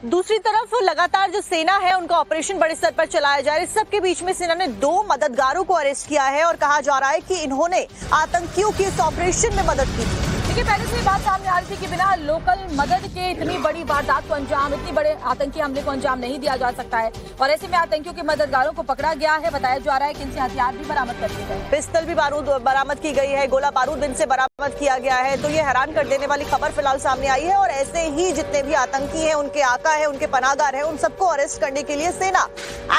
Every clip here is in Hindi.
दूसरी तरफ लगातार जो सेना है उनका ऑपरेशन बड़े स्तर पर चलाया जा रहा है। इस सब के बीच में सेना ने 2 मददगारों को अरेस्ट किया है और कहा जा रहा है कि इन्होंने आतंकियों की इस ऑपरेशन में मदद की थी। देखिए, पहले से ये बात सामने आ रही थी कि बिना लोकल मदद के इतनी बड़ी वारदात को अंजाम, इतनी बड़े आतंकी हमले को अंजाम नहीं दिया जा सकता है और ऐसे में आतंकियों के मददगारों को पकड़ा गया है। बताया जा रहा है कि इनसे हथियार भी बरामद कर लिए गए, पिस्टल भी बरामद की गई है, गोला बारूद इनसे बरामद किया गया है। तो ये हैरान कर देने वाली खबर फिलहाल सामने आई है और ऐसे ही जितने भी आतंकी हैं, उनके आका है, उनके पनाहगार है, उन सबको अरेस्ट करने के लिए सेना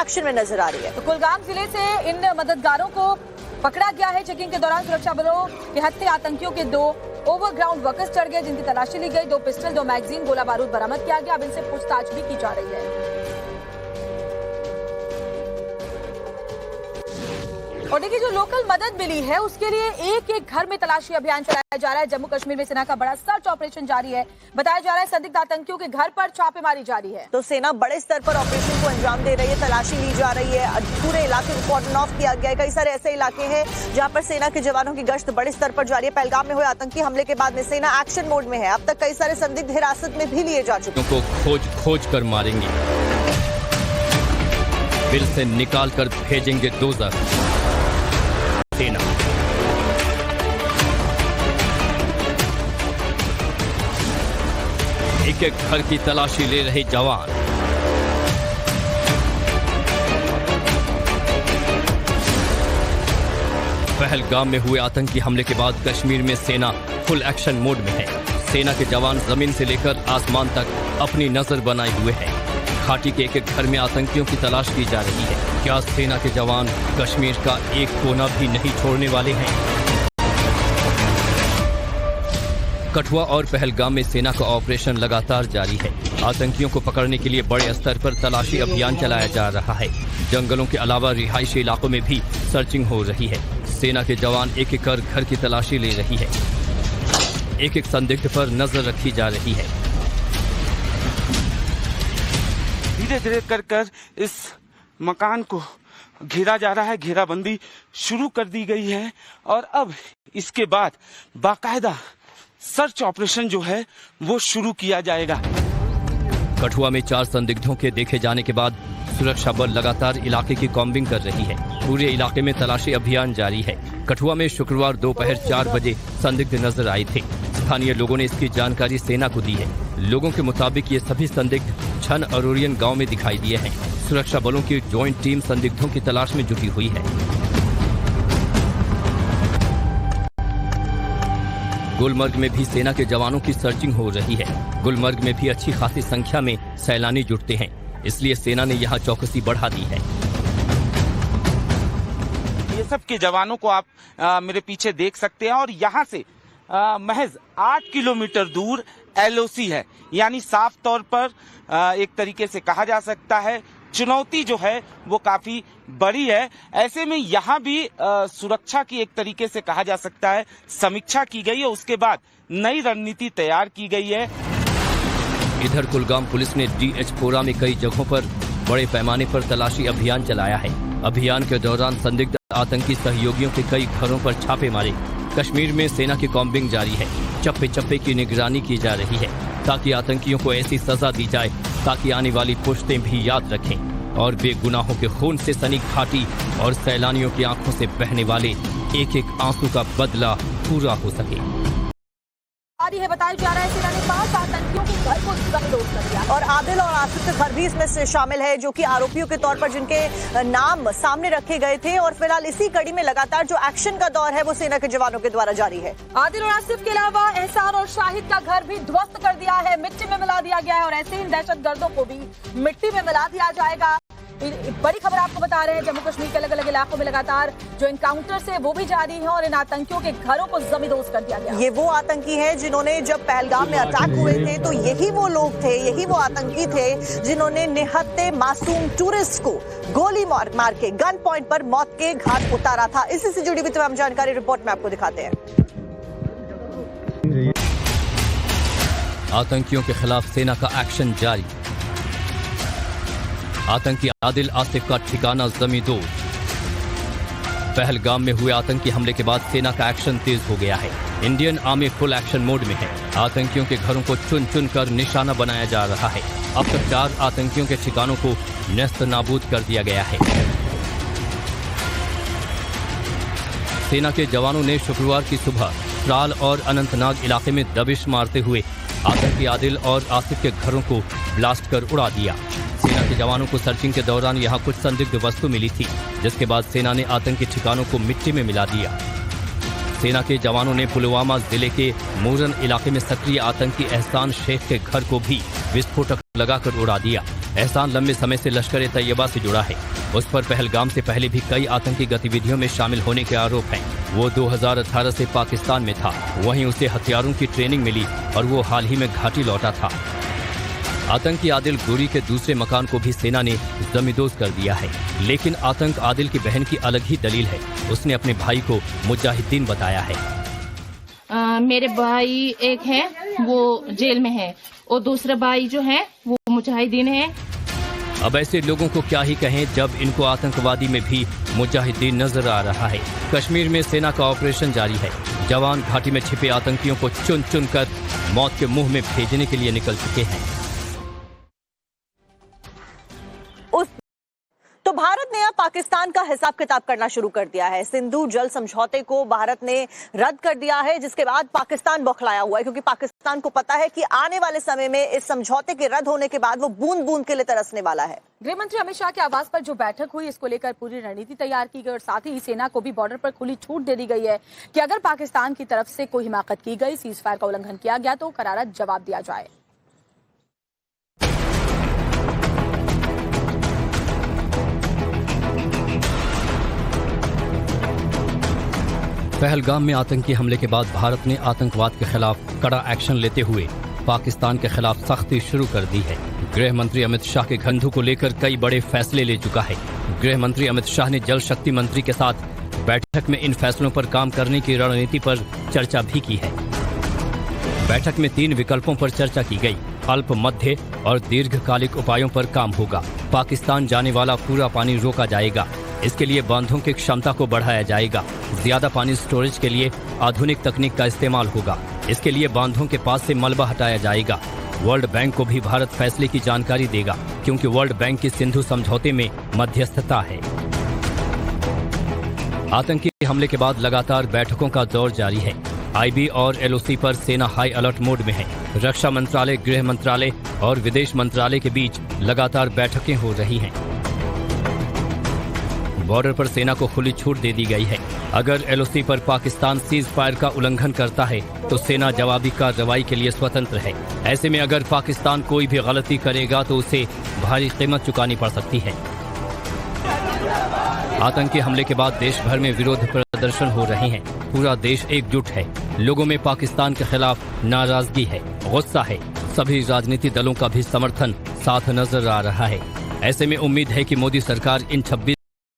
एक्शन में नजर आ रही है। तो कुलगाम जिले से इन मददगारों को पकड़ा गया है। चेकिंग के दौरान सुरक्षा बलों के हत्थे आतंकियों के 2 ओवरग्राउंड वर्कर्स चढ़ गए, जिनकी तलाशी ली गई। 2 पिस्टल, 2 मैगजीन, गोला बारूद बरामद किया गया। अब इनसे पूछताछ भी की जा रही है। और देखिए, जो लोकल मदद मिली है उसके लिए एक घर में तलाशी अभियान चलाया जा रहा है। जम्मू कश्मीर में सेना का बड़ा सर्च ऑपरेशन जारी है। बताया जा रहा है संदिग्ध आतंकियों के घर पर छापेमारी जारी है। तो सेना बड़े स्तर पर ऑपरेशन को अंजाम दे रही है, तलाशी ली जा रही है। पूरे इलाके को कॉर्डन ऑफ किया गया है। कई सारे ऐसे इलाके हैं जहां पर सेना के जवानों की गश्त बड़े स्तर पर जारी है। पहलगाम में हुए आतंकी हमले के बाद में सेना एक्शन मोड में है। अब तक कई सारे संदिग्ध हिरासत में भी लिए जा चुके हैं। को खोज कर मारेंगे, बिल से निकाल कर भेजेंगे दोज़ख। सेना एक घर की तलाशी ले रहे जवान। पहलगाम में हुए आतंकी हमले के बाद कश्मीर में सेना फुल एक्शन मोड में है। सेना के जवान जमीन से लेकर आसमान तक अपनी नजर बनाए हुए हैं। घाटी के एक घर में आतंकियों की तलाश की जा रही है। क्या सेना के जवान कश्मीर का एक कोना भी नहीं छोड़ने वाले हैं? कठुआ और पहलगाम में सेना का ऑपरेशन लगातार जारी है। आतंकियों को पकड़ने के लिए बड़े स्तर पर तलाशी अभियान चलाया जा रहा है। जंगलों के अलावा रिहायशी इलाकों में भी सर्चिंग हो रही है। सेना के जवान एक घर की तलाशी ले रही है। एक संदिग्ध पर नजर रखी जा रही है। धीरे धीरे कर इस मकान को घेरा जा रहा है। घेराबंदी शुरू कर दी गई है और अब इसके बाद बाकायदा सर्च ऑपरेशन जो है वो शुरू किया जाएगा। कठुआ में 4 संदिग्धों के देखे जाने के बाद सुरक्षा बल लगातार इलाके की कॉम्बिंग कर रही है। पूरे इलाके में तलाशी अभियान जारी है। कठुआ में शुक्रवार दोपहर 4 बजे संदिग्ध नजर आए थे। स्थानीय लोगों ने इसकी जानकारी सेना को दी है। लोगों के मुताबिक ये सभी संदिग्ध छन अरोरियन गांव में दिखाई दिए हैं। सुरक्षा बलों की ज्वाइंट टीम संदिग्धों की तलाश में जुटी हुई है। गुलमर्ग में भी सेना के जवानों की सर्चिंग हो रही है। गुलमर्ग में भी अच्छी खासी संख्या में सैलानी जुटते हैं, इसलिए सेना ने यहां चौकसी बढ़ा दी है। ये सब के जवानों को आप मेरे पीछे देख सकते हैं और यहाँ से महज 8 किलोमीटर दूर LOC है। यानी साफ तौर पर एक तरीके से कहा जा सकता है चुनौती जो है वो काफी बड़ी है। ऐसे में यहाँ भी सुरक्षा की एक तरीके से कहा जा सकता है समीक्षा की गई है। उसके बाद नई रणनीति तैयार की गई है। इधर कुलगाम पुलिस ने DH-4 में कई जगहों पर बड़े पैमाने पर तलाशी अभियान चलाया है। अभियान के दौरान संदिग्ध आतंकी सहयोगियों के कई घरों पर छापे मारे। कश्मीर में सेना की कॉम्बिंग जारी है। चप्पे चप्पे की निगरानी की जा रही है ताकि आतंकियों को ऐसी सजा दी जाए ताकि आने वाली पुश्तें भी याद रखें और बेगुनाहों के खून से सनी घाटी और सैलानियों की आंखों से बहने वाले एक एक आंसू का बदला पूरा हो सके। बताया जा रहा है सेना ने 5 आतंकियों के घर को जब्त कर दिया और आदिल और आसिफ के घर भी इसमें से शामिल है, जो कि आरोपियों के तौर पर जिनके नाम सामने रखे गए थे। और फिलहाल इसी कड़ी में लगातार जो एक्शन का दौर है वो सेना के जवानों के द्वारा जारी है। आदिल और आसिफ के अलावा एहसान और शाहिद का घर भी ध्वस्त कर दिया है, मिट्टी में मिला दिया गया है और ऐसे ही दहशतगर्दों को भी मिट्टी में मिला दिया जाएगा। बड़ी खबर आपको बता रहे हैं, जम्मू कश्मीर के अलग अलग इलाकों में लगातार जो इनकाउंटर्स है वो भी जारी है और इन आतंकियों के घरों को जमींदोज कर दिया गया। ये वो आतंकी हैं जिन्होंने जब पहलगाम में अटैक हुए थे तो यही वो लोग थे, यही वो आतंकी थे जिन्होंने निहत्थे मासूम टूरिस्ट को गोली मार के गन पॉइंट पर मौत के घाट उतारा था। इसी से जुड़ी भी तमाम जानकारी रिपोर्ट में आपको दिखाते हैं। आतंकियों के खिलाफ सेना का एक्शन जारी। आतंकी आदिल आसिफ का ठिकाना जमींदोज। पहलगाम में हुए आतंकी हमले के बाद सेना का एक्शन तेज हो गया है। Indian army full action mode में है। आतंकियों के घरों को चुन चुन कर निशाना बनाया जा रहा है। अब तक 4 आतंकियों के ठिकानों को नेस्त नाबूद कर दिया गया है। सेना के जवानों ने शुक्रवार की सुबह त्राल और अनंतनाग इलाके में दबिश मारते हुए आतंकी आदिल और आसिफ के घरों को ब्लास्ट कर उड़ा दिया। सेना के जवानों को सर्चिंग के दौरान यहां कुछ संदिग्ध वस्तु मिली थी, जिसके बाद सेना ने आतंकी ठिकानों को मिट्टी में मिला दिया। सेना के जवानों ने पुलवामा जिले के मोरन इलाके में सक्रिय आतंकी एहसान शेख के घर को भी विस्फोटक लगाकर उड़ा दिया। एहसान लंबे समय से लश्कर तैयबा से जुड़ा है। उस पर पहलगाम से पहले भी कई आतंकी गतिविधियों में शामिल होने के आरोप हैं। वो 2018 से पाकिस्तान में था, वहीं उसे हथियारों की ट्रेनिंग मिली और वो हाल ही में घाटी लौटा था। आतंकी आदिल गुरी के दूसरे मकान को भी सेना ने जमींदोज कर दिया है। लेकिन आतंक आदिल की बहन की अलग ही दलील है। उसने अपने भाई को मुजाहिदीन बताया है। मेरे भाई एक है वो जेल में है और दूसरा भाई जो है वो मुजाहिदीन है। अब ऐसे लोगों को क्या ही कहें जब इनको आतंकवादी में भी मुजाहिदीन नजर आ रहा है। कश्मीर में सेना का ऑपरेशन जारी है। जवान घाटी में छिपे आतंकियों को चुन चुन कर मौत के मुंह में भेजने के लिए निकल चुके हैं। तो भारत ने अब पाकिस्तान का हिसाब किताब करना शुरू कर दिया है। सिंधु जल समझौते को भारत ने रद्द कर दिया है, जिसके बाद पाकिस्तान बौखलाया हुआ है, क्योंकि पाकिस्तान को पता है कि आने वाले समय में इस समझौते के रद्द होने के बाद वो बूंद बूंद के लिए तरसने वाला है। गृह मंत्री अमित शाह के आवास पर जो बैठक हुई, इसको लेकर पूरी रणनीति तैयार की गई और साथ ही सेना को भी बॉर्डर पर खुली छूट दे दी गई है कि अगर पाकिस्तान की तरफ से कोई हिमाकत की गई, सीज फायर का उल्लंघन किया गया तो करारा जवाब दिया जाए। पहलगाम में आतंकी हमले के बाद भारत ने आतंकवाद के खिलाफ कड़ा एक्शन लेते हुए पाकिस्तान के खिलाफ सख्ती शुरू कर दी है। गृह मंत्री अमित शाह के घंधू को लेकर कई बड़े फैसले ले चुका है। गृह मंत्री अमित शाह ने जल शक्ति मंत्री के साथ बैठक में इन फैसलों पर काम करने की रणनीति पर चर्चा भी की है। बैठक में 3 विकल्पों पर चर्चा की गई। अल्प, मध्य और दीर्घकालिक उपायों पर काम होगा। पाकिस्तान जाने वाला पूरा पानी रोका जाएगा। इसके लिए बांधों की क्षमता को बढ़ाया जाएगा। ज्यादा पानी स्टोरेज के लिए आधुनिक तकनीक का इस्तेमाल होगा। इसके लिए बांधों के पास से मलबा हटाया जाएगा। वर्ल्ड बैंक को भी भारत फैसले की जानकारी देगा, क्योंकि वर्ल्ड बैंक की सिंधु समझौते में मध्यस्थता है। आतंकी हमले के बाद लगातार बैठकों का दौर जारी है। आईबी और एलओसी पर सेना हाई अलर्ट मोड में है। रक्षा मंत्रालय, गृह मंत्रालय और विदेश मंत्रालय के बीच लगातार बैठकें हो रही हैं। बॉर्डर पर सेना को खुली छूट दे दी गई है। अगर एलओसी पर पाकिस्तान सीज फायर का उल्लंघन करता है तो सेना जवाबी कार्रवाई के लिए स्वतंत्र है। ऐसे में अगर पाकिस्तान कोई भी गलती करेगा तो उसे भारी कीमत चुकानी पड़ सकती है। आतंकी हमले के बाद देश भर में विरोध प्रदर्शन हो रहे हैं। पूरा देश एकजुट है। लोगों में पाकिस्तान के खिलाफ नाराजगी है, गुस्सा है। सभी राजनीतिक दलों का भी समर्थन साथ नजर आ रहा है। ऐसे में उम्मीद है कि मोदी सरकार इन 26